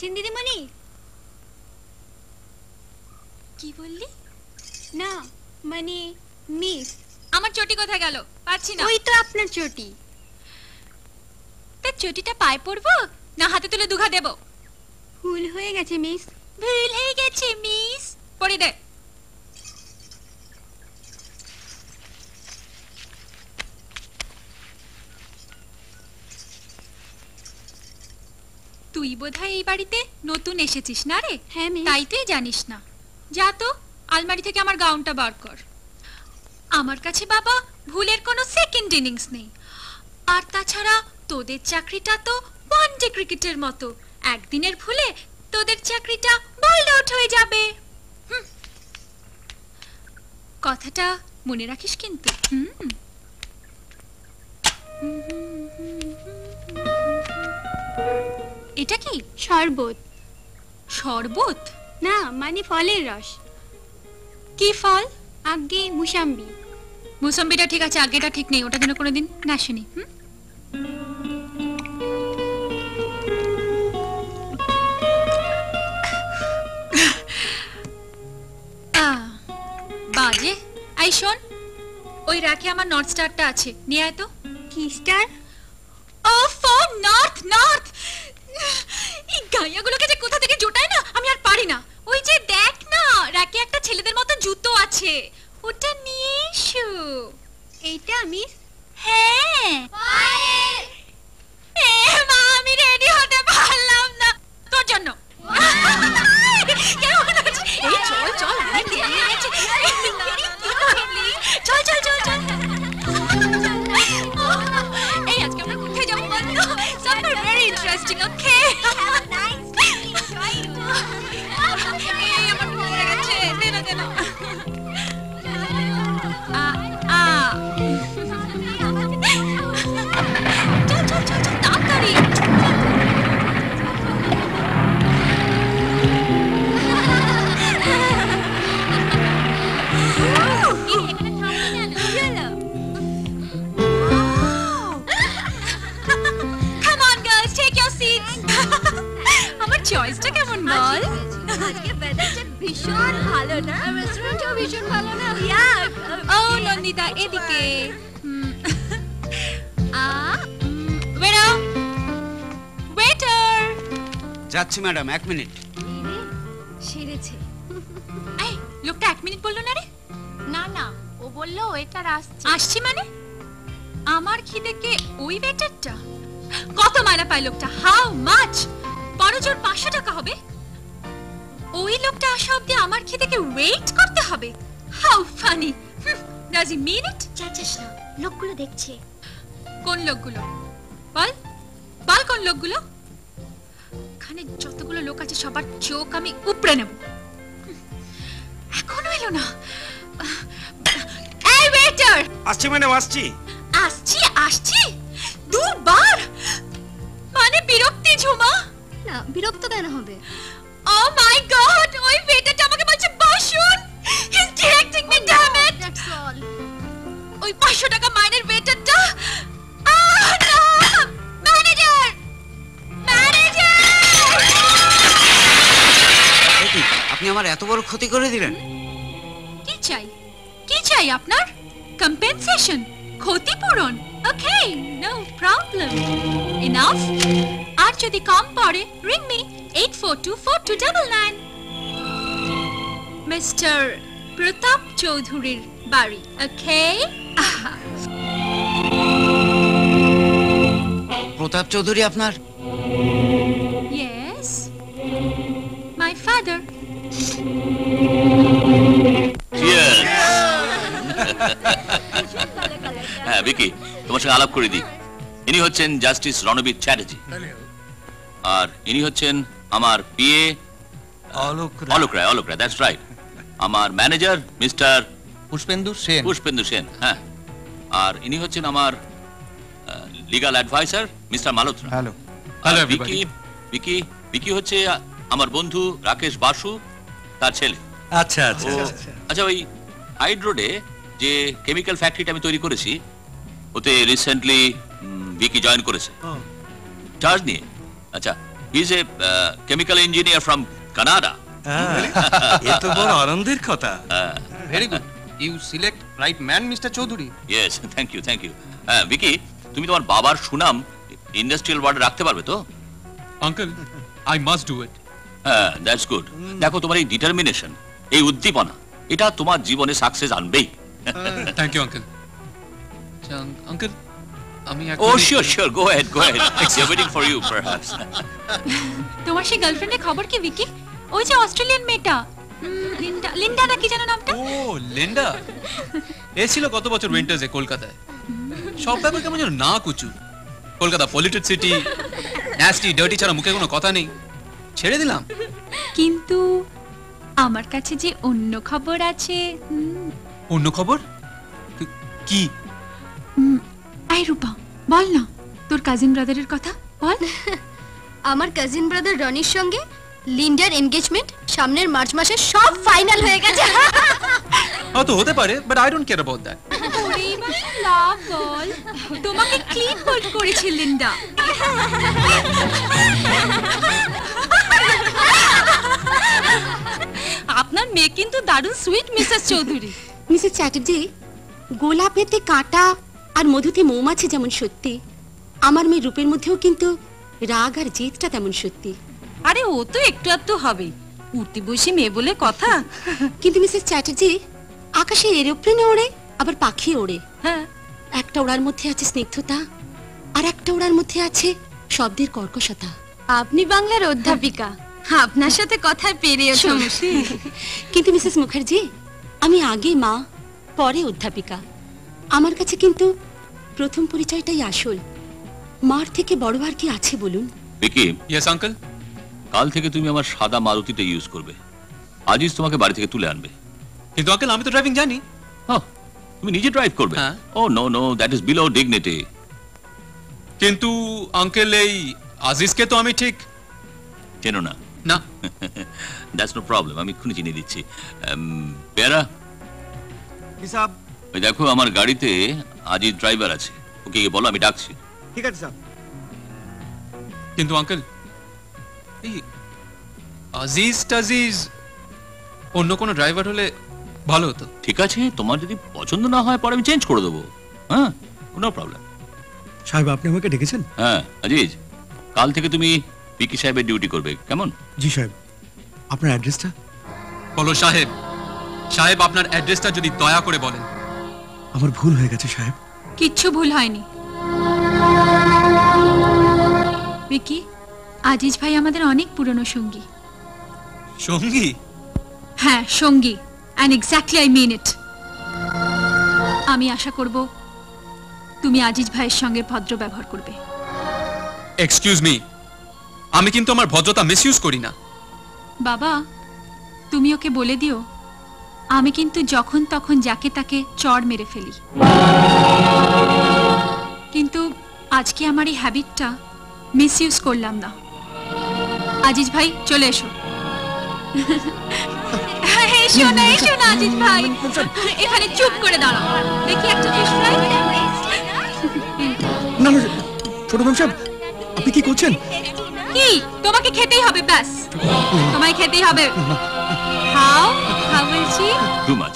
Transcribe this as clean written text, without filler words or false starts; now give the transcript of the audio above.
আসছেন দিদিমণি? কি বললি? না মানে মিস। আমার চটি কোথায় গেল? পাচ্ছি না। ওই তো আপনার চটি। তার চটিটা পায়ে পড়বো না হাতে তুলে দুঘা দেব? ভুল হয়ে গেছে মিস। ভুল হয়ে গেছে মিস। পড়ে দে। তুই বোধহয় এই বাড়িতে নতুন এসেছিস না রে? হ্যাঁ মিস। তাই তুই জানিস না। যা তো আলমারি থেকে আমার গাউনটা বার কর। আমার কাছে বাবা ভুলের কোনো সেকেন্ড ইনিংস নেই। আর তাছাড়া তোদের চাকরিটা তো ওয়ানডে ক্রিকেটের মতো, একদিনের ভুলে তোদের চাকরিটা বোল্ড আউট হয়ে যাবে। কথাটা মনে রাখিস কিন্তু। এটা কি? শরবত। শরবত? না মানে ফলের রস। কি ফল? আগে মুসাম্বি। মুসম্বিটা ঠিক আছে, আগেটা ঠিক নেই। ওটা যেন কোনোদিন না শুনি। বাজে। আই শোন, ওই রাখে আমার নর্থ স্টারটা আছে, নিয়ে আয় তো। কি স্টার? ও ফর নর্থ নর্থ। এই গাইয়াগুলোকে যে কোথা থেকে জোটায় না, আমি আর পারি না। ওই যে দেখ না, রাখে একটা ছেলেদের মতো জুতো আছে, ওটা নিয়ে এসো। এইটা মিস? হ্যাঁ। মা আমি রেডি হতে পারলাম না তোর জন্য। এই চল চল, আমি দেরি হয়ে গেছে। চল চল চল চল। এই আজকে আমরা কোথায় যাবো বলতো? সামহার ভেরি ইন্টারেস্টিং। ওকে এই আমার পড়ে গেছে। দে না দে না। চল চল চল চল তাড়াতাড়ি। Come on girls, take your seats. আমার চয়েসটা কেমন বল? আজকে ওয়েদারটা ভীষণ ভালো না? রেস্টুরেন্টও ভীষণ ভালো না? ও নন্দিতা এদিকে। Waiter waiter. যাচ্ছি ম্যাডাম, 1 মিনিট। সেরেছে। এই লোকটা 1 মিনিট বললো না রে? না না, ও বললো ওয়েটার আসছে। আসছি মানে? আমার খিদেকে ওই ওয়েটারটা? কত মাইনা পায় লোকটা? How much? বড়জোর 500 টাকা হবে। ওই লোকটা আসা অব্দি আমার খিদেকে ওয়েট করতে হবে? How funny. ডাজ হি মিন ইট? চাচাস না, লোকগুলো দেখছে। কোন লোকগুলো? বল বল কোন লোকগুলো? এখানে যতগুলো লোক আছে সবার চোখ আমি উপড়ে নেব। এখনো এলো না। এই ওয়েটার! আসছি ম্যাডাম, আসছি। আসছি আসছি দুবার, মানে বিরক্তি ঝুমা। না বিরক্ত কেন হবে? ও মাই গড, ওই ওয়েটারটা আমাকে বলছে বসুন। He is directing me, damn it. That's all. ওই 500 টাকা মাইনের ওয়েটারটা। না ম্যানেজার ম্যানেজার! আপনি আমার এত বড় ক্ষতি করে দিলেন। কি চাই? কি চাই আপনার? কম্পেনসেশন, ক্ষতিপূরণ? ওকে, নো প্রবলেম। এনাফ। আর যদি কম পড়ে রিং মি 84242999। মিস্টার প্রতাপ চৌধুরীর বাড়ি। ওকে? প্রতাপ চৌধুরী আপনার? Yes, my father. হ্যাঁ ভিকি, তোমার সঙ্গে আলাপ করে দিই। ইনি হচ্ছেন জাস্টিস রণবীর চ্যাটার্জি, আর ইনি হচ্ছেন আমার PA Alok Roy. Alok Roy, that's right. আমার ম্যানেজার মিস্টার পুষ্পেন্দু সেন। হ্যাঁ, আর ইনি হচ্ছেন আমার legal adviser mister Malhotra. Hello. Vicky Vicky Vicky হচ্ছে আমার বন্ধু রাকেশ বাসু, তার ছেলে। আচ্ছা আচ্ছা আচ্ছা, ওই হাইড রোডে যে কেমিক্যাল ফ্যাক্টরিটা আমি তৈরি করেছি, ওতে রিসেন্টলি ভিকি জয়েন করেছে চার্জ নিয়ে। আচ্ছা, he is a chemical engineer from Canada. এ তো বড় আনন্দের কথা। Very good, you select right man mister Chowdhury. Yes, thank you, thank you. Vicky, তুমি তোমার বাবার সুনাম ইন্ডাস্ট্রিয়াল ওয়ার্ল্ডে রাখতে পারবে তো? Uncle, I must do it. হ্যাঁ, দ্যাটস গুড। দেখো, তোমার এই ডিটারমিনেশন, এই উদ্দীপনা, এটা তোমার জীবনে সাকসেস আনবেই। Thank you uncle. আঙ্কেল, আমি ও sure sure, go ahead, go ahead, I waiting for you perhaps. তোমার সেই গার্লফ্রেন্ডের খবর কি ভিকি? ওই যে অস্ট্রেলিয়ান মেয়েটা, লিন্ডা, লিন্ডা নাকি যেন নামটা? ও লিন্ডা, এসেছিল গত বছর উইন্টার্সে কলকাতায়। সব ব্যাপার কেমন যেন না কুচু। Kolkata polluted city, nasty dirty ছাড়া মুখে কোনো কথা নেই, ছেড়ে দিলাম। কিন্তু আমার কাছে যে অন্য খবর আছে। অন্য খবর কি? আই রূপা, বল না তোর কাজিন ব্রাদারের কথা বল। আমার কাজিন ব্রাদার রনির সঙ্গে লিন্ডার এনগেজমেন্ট সামনের মার্চ মাসে সব ফাইনাল হয়ে গেছে। হয়তো হতে পারে, but I don't care about that. ওরে বাবা, লাভ বল, তোমাকে ক্লিন বোল্ড করেছে লিন্ডা। আপনার মেয়ে কিন্তু দারুণ sweet Mrs Chowdhury. Mrs Chatterjee, গোলাপেতে কাঁটা আর মধুতে মৌমাছি যেমন সত্যি, আমার মেয়ে রূপের মধ্যেও কিন্তু রাগ আর জেদটা তেমন সত্যি। আরে ও তো একটু আধটু হবে, উঠতি বসে মেয়ে বলে কথা। কিন্তু মিসেস চ্যাটার্জি, আকাশে এরোপ্লেনে ওড়ে, আবার পাখি ওড়ে। হ্যাঁ, একটা ওড়ার মধ্যে আছে স্নিগ্ধতা, আর একটা ওড়ার মধ্যে আছে শব্দের কর্কশতা। আপনি বাংলার অধ্যাপিকা, আপনার সাথে কথায় পেরিয়ে সমস্যা। কিন্তু মিসেস মুখার্জি, আমি আগে মা, পরে অধ্যাপিকা। আমার কাছে কিন্তু প্রথম পরিচয়টাই আসল। মার থেকে বড় আর কি আছে বলুন? Vicky, yes uncle. কাল থেকে তুমি আমার সাদা মারুতিটা ইউজ করবে। আজিজ তোমাকে বাড়ি থেকে তুলে আনবে। কিন্তু আঙ্কেল, আমি তো ড্রাইভিং জানি। তুমি নিজে ড্রাইভ করবে? হ্যাঁ। Oh no no, that is below dignity. কিন্তু আঙ্কেল, এই আজিজকে তো আমি ঠিক চেনো না? না। দ্যাটস নো প্রবলেম, আমি এক্ষুনি চিনিয়ে দিচ্ছি। পেয়ারা, হিসাব ওই দেখো আমার গাড়িতে আজিজ ড্রাইভার আছে, ওকে গিয়ে বলো আমি ডাকছি। ঠিক আছে স্যার। কিন্তু আঙ্কেল, এই আজিজ টাজিজ অন্য কোনো ড্রাইভার হলে ভালো হতো। ঠিক আছে, তোমার যদি পছন্দ না হয় পরে আমি চেঞ্জ করে দেবো। হ্যাঁ, নো প্রবলেম। সাহেব, আপনি আমাকে ডেকেছেন? হ্যাঁ আজিজ, কাল থেকে তুমি পিকি সাহেবের ডিউটি করবে, কেমন? জি সাহেব। আপনার অ্যাড্রেসটা? বলো সাহেব। সাহেব, আপনার অ্যাড্রেসটা যদি দয়া করে বলেন। আমার ভুল হয়ে গেছে সাহেব। কিচ্ছু ভুল হয়নি ভিকি। আজিজ ভাই আমাদের অনেক পুরনো সঙ্গী। সঙ্গী? হ্যাঁ, সঙ্গী, and exactly I mean it. আমি আশা করব তুমি আজিজ ভাইয়ের সঙ্গে ভদ্র ব্যবহার করবে। এক্সকিউজ মি, আমি কিন্তু আমার ভদ্রতা মিসইউজ করি না। বাবা, তুমি ওকে বলে দিও আমি কিন্তু যখন তখন যাকে তাকে চড় মেরে ফেলি। কিন্তু আজকে আমার এই হ্যাবিটটা মিসইউজ করলাম না। আজিজ ভাই, চলে এসো। এসো না, এসো না আজিজ ভাই, এখানে চুপ করে দাঁড়াও। দেখি একটা ফিশ ফ্রাই। না না, ছোট ম্যাম সাহেব, আপনি কি করছেন? কি, তোমাকে খেতেই হবে, ব্যাস তোমায় খেতেই হবে। হাউ বলছি? Too much.